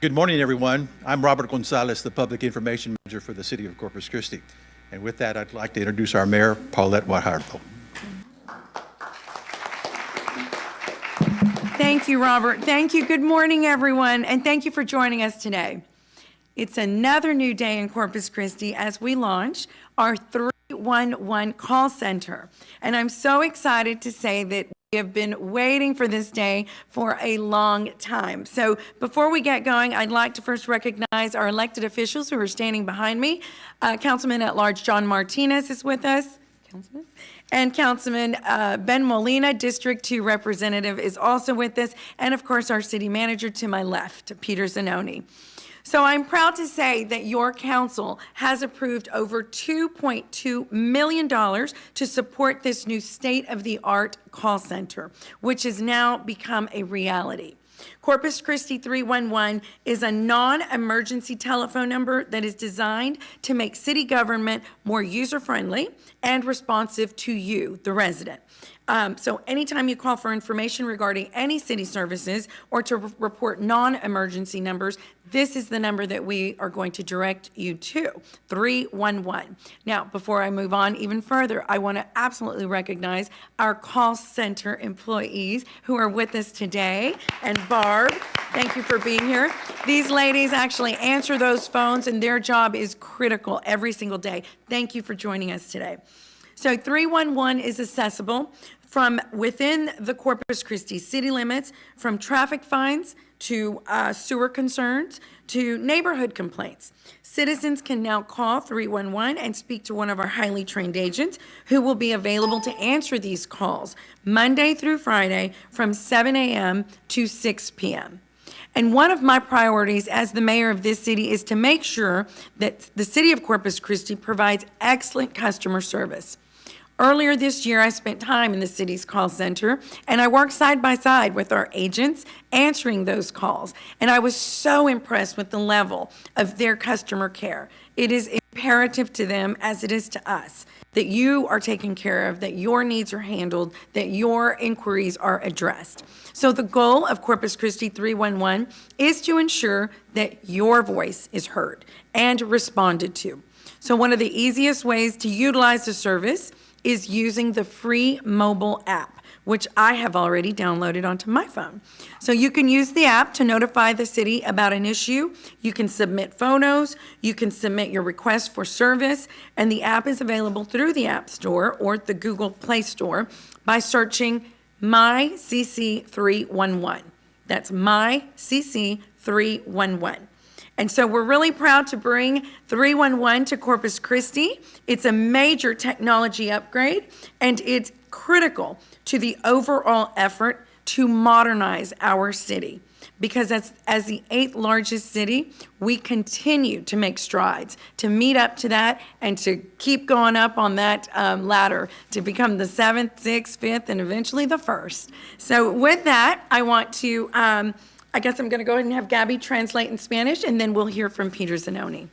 Good morning, everyone. I'm Robert Gonzalez, the Public Information Manager for the City of Corpus Christi. And with that, I'd like to introduce our Mayor, Paulette Guajardo. Thank you, Robert. Thank you. Good morning, everyone, and thank you for joining us today. It's another new day in Corpus Christi as we launch our 311 call center. And I'm so excited to say that we have been waiting for this day for a long time. So before we get going, I'd like to first recognize our elected officials who are standing behind me. Councilman at Large John Martinez is with us. Councilman? And Councilman Ben Molina, District 2 Representative, is also with us. And of course, our city manager to my left, Peter Zanoni. So I'm proud to say that your council has approved over $2.2 million to support this new state-of-the-art call center, which has now become a reality. Corpus Christi 311 is a non-emergency telephone number that is designed to make city government more user-friendly and responsive to you, the resident. So anytime you call for information regarding any city services or to report non-emergency numbers, this is the number that we are going to direct you to, 311. Now, before I move on even further, I want to absolutely recognize our call center employees who are with us today. And Barb, thank you for being here. These ladies actually answer those phones, and their job is critical every single day. Thank you for joining us today. So 311 is accessible from within the Corpus Christi city limits, from traffic fines to sewer concerns to neighborhood complaints. Citizens can now call 311 and speak to one of our highly trained agents who will be available to answer these calls Monday through Friday from 7 a.m. to 6 p.m. And one of my priorities as the mayor of this city is to make sure that the city of Corpus Christi provides excellent customer service. Earlier this year, I spent time in the city's call center, and I worked side by side with our agents answering those calls. And I was so impressed with the level of their customer care. It is imperative to them, as it is to us, that you are taken care of, that your needs are handled, that your inquiries are addressed. So the goal of Corpus Christi 311 is to ensure that your voice is heard and responded to. So one of the easiest ways to utilize the service is using the free mobile app, which I have already downloaded onto my phone. So you can use the app to notify the city about an issue. You can submit photos, you can submit your request for service, and the app is available through the App Store or the Google Play Store by searching MyCC311. That's MyCC311. And so we're really proud to bring 311 to Corpus Christi. It's a major technology upgrade, and it's critical to the overall effort to modernize our city. Because as the 8th largest city, we continue to make strides to meet up to that and to keep going up on that ladder to become the 7th, 6th, 5th, and eventually the 1st. So with that, I want to I guess I'm going to go ahead and have Gabby translate in Spanish, and then we'll hear from Peter Zanoni.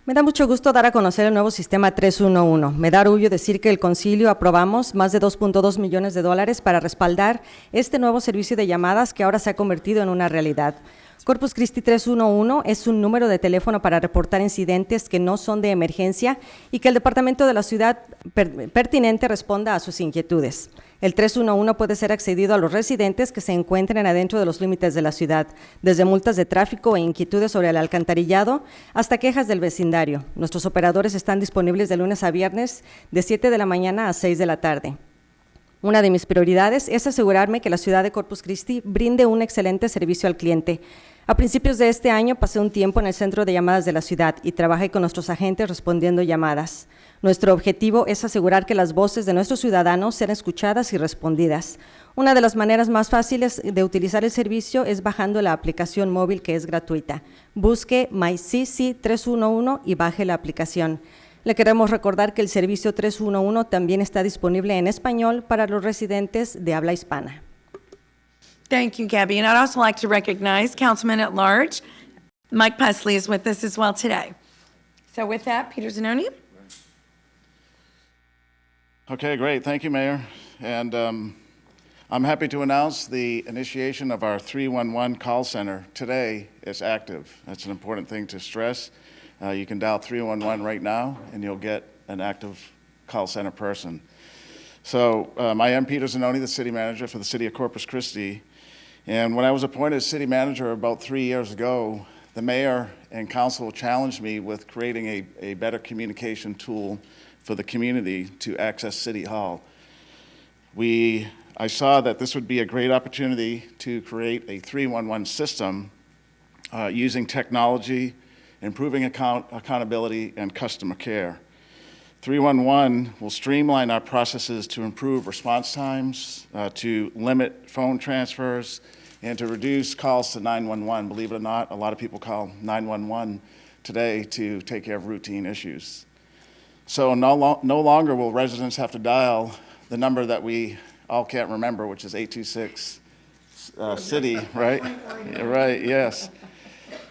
Me da mucho gusto dar a conocer el nuevo sistema 311. Me da orgullo decir que el Concilio aprobamos más de $2.2 millones para respaldar este nuevo servicio de llamadas que ahora se ha convertido en una realidad. Corpus Christi 311 es un número de teléfono para reportar incidentes que no son de emergencia y que el departamento de la ciudad pertinente responda a sus inquietudes. El 311 puede ser accedido a los residentes que se encuentren adentro de los límites de la ciudad, desde multas de tráfico e inquietudes sobre el alcantarillado hasta quejas del vecindario. Nuestros operadores están disponibles de lunes a viernes de 7 de la mañana a 6 de la tarde. Una de mis prioridades es asegurarme que la ciudad de Corpus Christi brinde un excelente servicio al cliente. A principios de este año pasé un tiempo en el centro de llamadas de la ciudad y trabajé con nuestros agentes respondiendo llamadas. Nuestro objetivo es asegurar que las voces de nuestros ciudadanos sean escuchadas y respondidas. Una de las maneras más fáciles de utilizar el servicio es bajando la aplicación móvil que es gratuita. Busque MyCC311 y baje la aplicación. Le queremos recordar que el servicio 311 también está disponible en español para los residentes de habla hispana. Thank you, Gabby. And I'd also like to recognize Councilman at Large, Mike Pusley is with us as well today. So with that, Peter Zanoni. Okay, great. Thank you, Mayor. And I'm happy to announce the initiation of our 311 call center today is active. That's an important thing to stress. You can dial 311 right now and you'll get an active call center person. So I am Peter Zanoni, the city manager for the City of Corpus Christi. And when I was appointed as city manager about 3 years ago, the mayor and council challenged me with creating a better communication tool for the community to access City Hall. I saw that this would be a great opportunity to create a 311 system using technology, improving accountability, and customer care. 311 will streamline our processes to improve response times, to limit phone transfers, and to reduce calls to 911. Believe it or not, a lot of people call 911 today to take care of routine issues. So no longer will residents have to dial the number that we all can't remember, which is 826 City, right? Right, yes.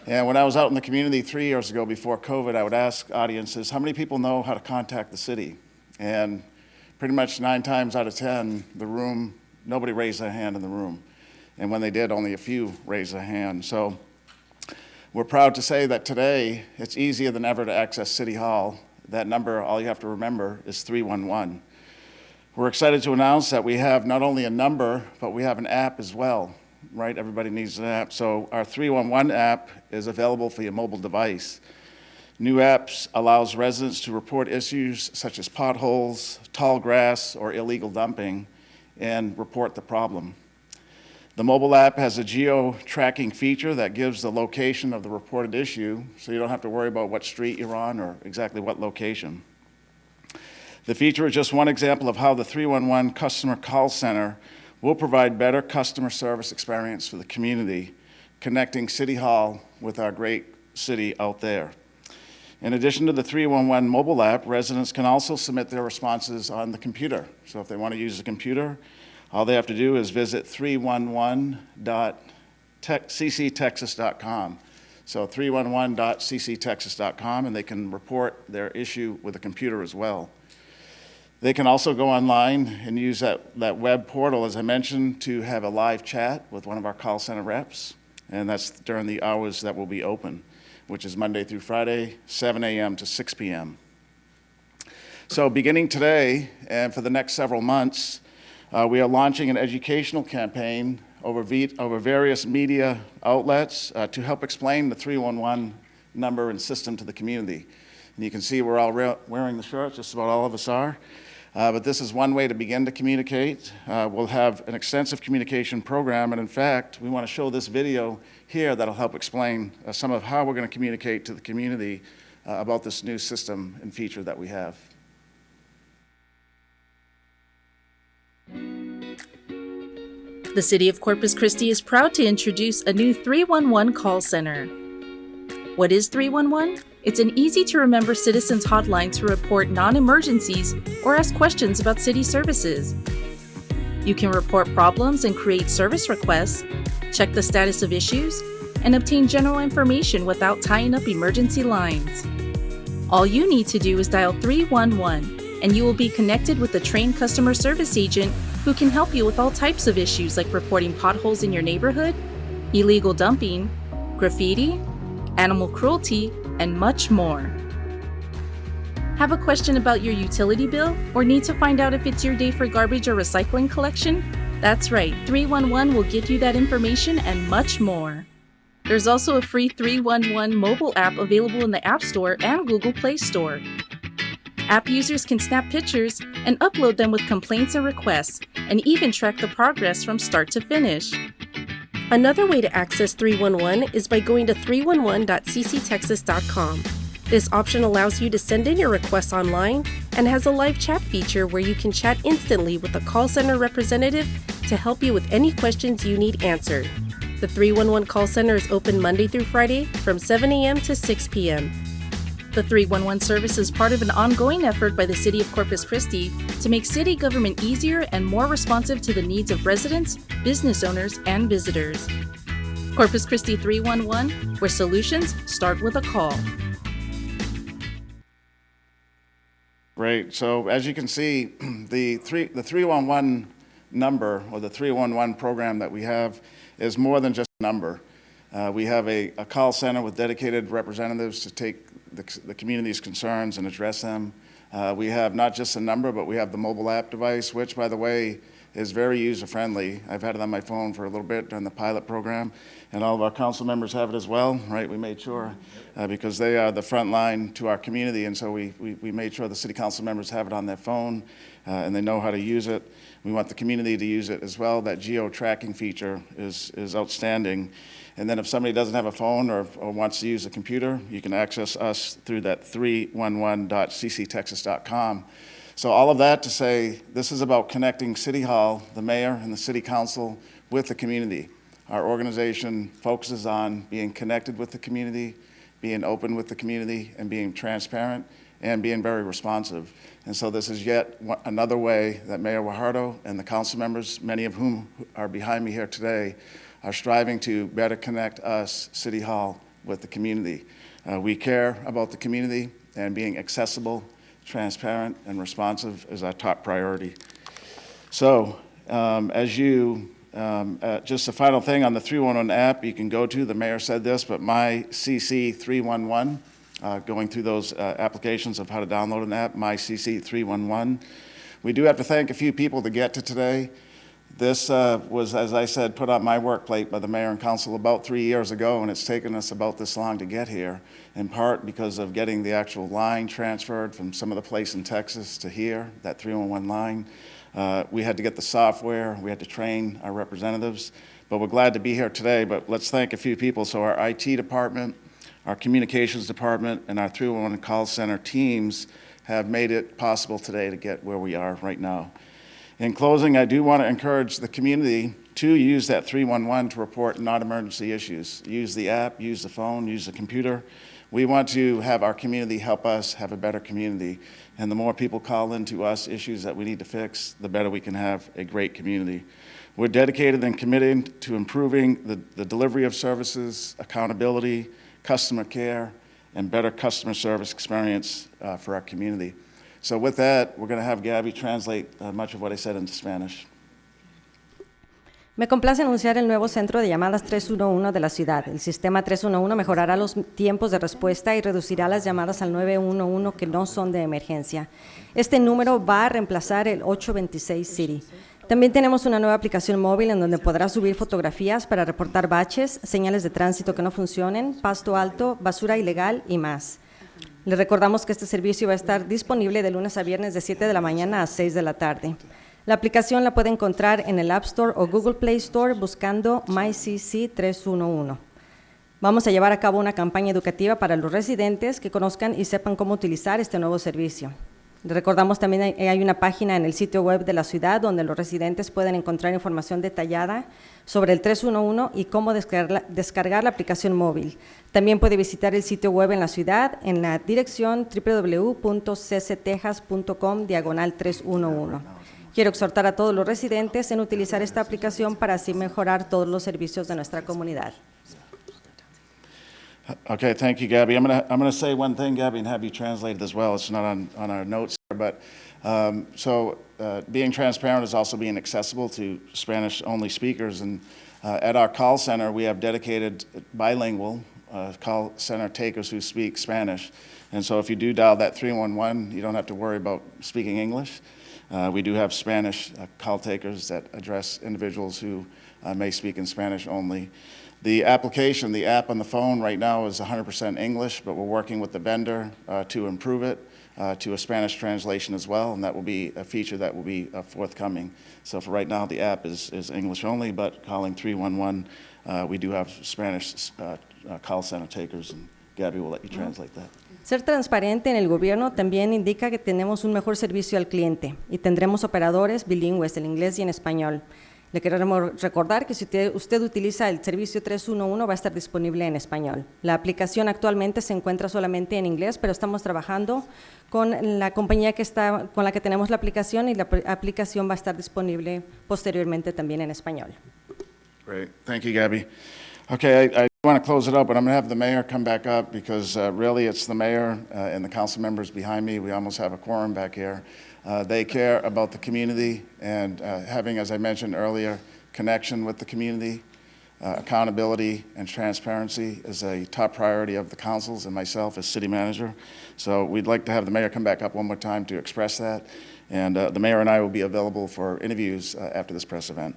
And when I was out in the community 3 years ago before COVID, I would ask audiences, how many people know how to contact the city? And pretty much 9 times out of 10, nobody raised their hand in the room. And when they did, only a few raised their hand. So we're proud to say that today, it's easier than ever to access City Hall. That number, all you have to remember, is 311. We're excited to announce that we have not only a number, but we have an app as well, right? Everybody needs an app. So our 311 app is available for your mobile device. New apps allows residents to report issues such as potholes, tall grass, or illegal dumping, and report the problem. The mobile app has a geo-tracking feature that gives the location of the reported issue, so you don't have to worry about what street you're on or exactly what location. The feature is just one example of how the 311 customer call center will provide better customer service experience for the community, connecting City Hall with our great city out there. In addition to the 311 mobile app, residents can also submit their responses on the computer. So if they want to use the computer, all they have to do is visit 311.cctexas.com. So 311.cctexas.com, and they can report their issue with a computer as well. They can also go online and use that web portal, as I mentioned, to have a live chat with one of our call center reps, and that's during the hours that will be open, which is Monday through Friday, 7 a.m. to 6 p.m. So beginning today and for the next several months, we are launching an educational campaign over various media outlets to help explain the 311 number and system to the community. And you can see we're all wearing the shirts, just about all of us are. But this is one way to begin to communicate. We'll have an extensive communication program, and in fact, we want to show this video here that'll help explain some of how we're going to communicate to the community about this new system and feature that we have. The City of Corpus Christi is proud to introduce a new 311 call center. What is 311? It's an easy-to-remember citizens hotline to report non-emergencies or ask questions about city services. You can report problems and create service requests, check the status of issues, and obtain general information without tying up emergency lines. All you need to do is dial 311, and you will be connected with a trained customer service agent who can help you with all types of issues like reporting potholes in your neighborhood, illegal dumping, graffiti, animal cruelty, and much more. Have a question about your utility bill or need to find out if it's your day for garbage or recycling collection? That's right, 311 will get you that information and much more. There's also a free 311 mobile app available in the App Store and Google Play Store. App users can snap pictures and upload them with complaints and requests, and even track the progress from start to finish. Another way to access 311 is by going to 311.cctexas.com. This option allows you to send in your requests online and has a live chat feature where you can chat instantly with a call center representative to help you with any questions you need answered. The 311 call center is open Monday through Friday from 7 a.m. to 6 p.m. The 311 service is part of an ongoing effort by the City of Corpus Christi to make city government easier and more responsive to the needs of residents, business owners, and visitors. Corpus Christi 311, where solutions start with a call. Great. So as you can see, the 311 number, or the 311 program that we have, is more than just a number. We have a call center with dedicated representatives to take the community's concerns and address them. We have not just a number, but we have the mobile app device, which, by the way, is very user-friendly. I've had it on my phone for a little bit during the pilot program, and all of our council members have it as well, right? We made sure, because they are the front line to our community, and so we made sure the city council members have it on their phone, and they know how to use it. We want the community to use it as well. That geo-tracking feature is outstanding. And then if somebody doesn't have a phone or wants to use a computer, you can access us through that 311.cctexas.com. So all of that to say, this is about connecting City Hall, the mayor, and the city council with the community. Our organization focuses on being connected with the community, being open with the community, and being transparent, and being very responsive. And so this is yet another way that Mayor Guajardo and the council members, many of whom are behind me here today, are striving to better connect us, City Hall, with the community. We care about the community, and being accessible, transparent, and responsive is our top priority. So just a final thing on the 311 app, you can go to, the mayor said this, but My CC 311, going through those applications of how to download an app, My CC 311. We do have to thank a few people to get to today. This was, as I said, put on my work plate by the mayor and council about 3 years ago, and it's taken us about this long to get here, in part because of getting the actual line transferred from some of the place in Texas to here, that 311 line. We had to get the software, we had to train our representatives, but we're glad to be here today. But let's thank a few people. So our IT department, our communications department, and our 311 call center teams have made it possible today to get where we are right now. In closing, I do want to encourage the community to use that 311 to report non-emergency issues. Use the app, use the phone, use the computer. We want to have our community help us have a better community. And the more people call in to us issues that we need to fix, the better we can have a great community. We're dedicated and committed to improving the delivery of services, accountability, customer care, and better customer service experience for our community. So with that, we're going to have Gabby translate much of what I said into Spanish. Me complace anunciar el nuevo centro de llamadas 311 de la ciudad. El sistema 311 mejorará los tiempos de respuesta y reducirá las llamadas al 911 que no son de emergencia. Este número va a reemplazar el 826 City. También tenemos una nueva aplicación móvil en donde podrá subir fotografías para reportar baches, señales de tránsito que no funcionen, pasto alto, basura ilegal y más. Les recordamos que este servicio va a estar disponible de lunes a viernes de 7 de la mañana a 6 de la tarde. La aplicación la puede encontrar en el App Store o Google Play Store buscando MyCC 311. Vamos a llevar a cabo una campaña educativa para los residentes que conozcan y sepan cómo utilizar este nuevo servicio. Les recordamos también hay una página en el sitio web de la ciudad donde los residentes pueden encontrar información detallada sobre el 311 y cómo descargar la aplicación móvil. También puede visitar el sitio web en la ciudad en la dirección www.cctexas.com/311. Quiero exhortar a todos los residentes en utilizar esta aplicación para así mejorar todos los servicios de nuestra comunidad. Okay, thank you, Gabby. I'm gonna say one thing, Gabby, and have you translate it as well. It's not on our notes here, but being transparent is also being accessible to Spanish-only speakers. And at our call center, we have dedicated bilingual call center takers who speak Spanish. And so if you do dial that 311, you don't have to worry about speaking English. We do have Spanish call takers that address individuals who may speak in Spanish only. The application, the app on the phone right now is 100% English, but we're working with the vendor to improve it to a Spanish translation as well, and that will be a feature that will be forthcoming. So for right now, the app is English only, but calling 311, we do have Spanish call center takers, and Gabby will let you translate that. Ser transparente en el gobierno también indica que tenemos un mejor servicio al cliente y tendremos operadores bilingües en inglés y en español. Le queremos recordar que si usted utiliza el servicio 311 va a estar disponible en español. La aplicación actualmente se encuentra solamente en inglés, pero estamos trabajando con la compañía con la que tenemos la aplicación y la aplicación va a estar disponible posteriormente también en español. Great, thank you, Gabby. Okay, I want to close it up, but I'm going to have the mayor come back up because really it's the mayor and the council members behind me. We almost have a quorum back here. They care about the community and having, as I mentioned earlier, connection with the community. Accountability and transparency is a top priority of the councils and myself as city manager. So we'd like to have the mayor come back up one more time to express that. And the mayor and I will be available for interviews after this press event.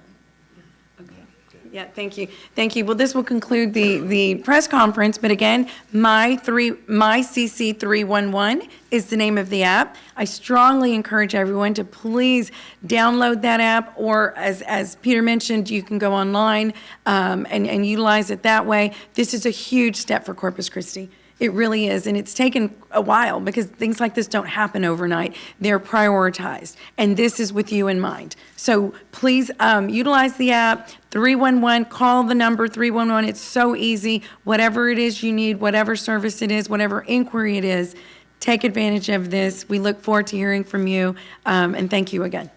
Yeah, thank you. Thank you. Well, this will conclude the press conference, but again, MyCC 311 is the name of the app. I strongly encourage everyone to please download that app, or as Peter mentioned, you can go online and utilize it that way. This is a huge step for Corpus Christi. It really is, and it's taken a while because things like this don't happen overnight. They're prioritized, and this is with you in mind. So please utilize the app, 311, call the number 311. It's so easy. Whatever it is you need, whatever service it is, whatever inquiry it is, take advantage of this. We look forward to hearing from you, and thank you again.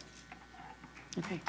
Okay.